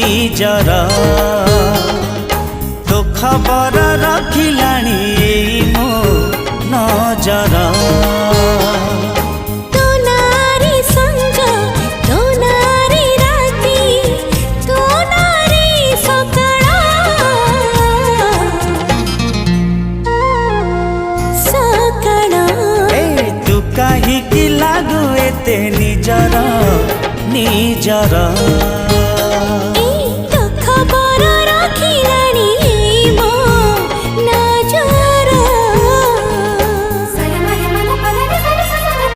निजर तो खबर रखिलाणी मो नजर कहीं लागू एते निजर निजर।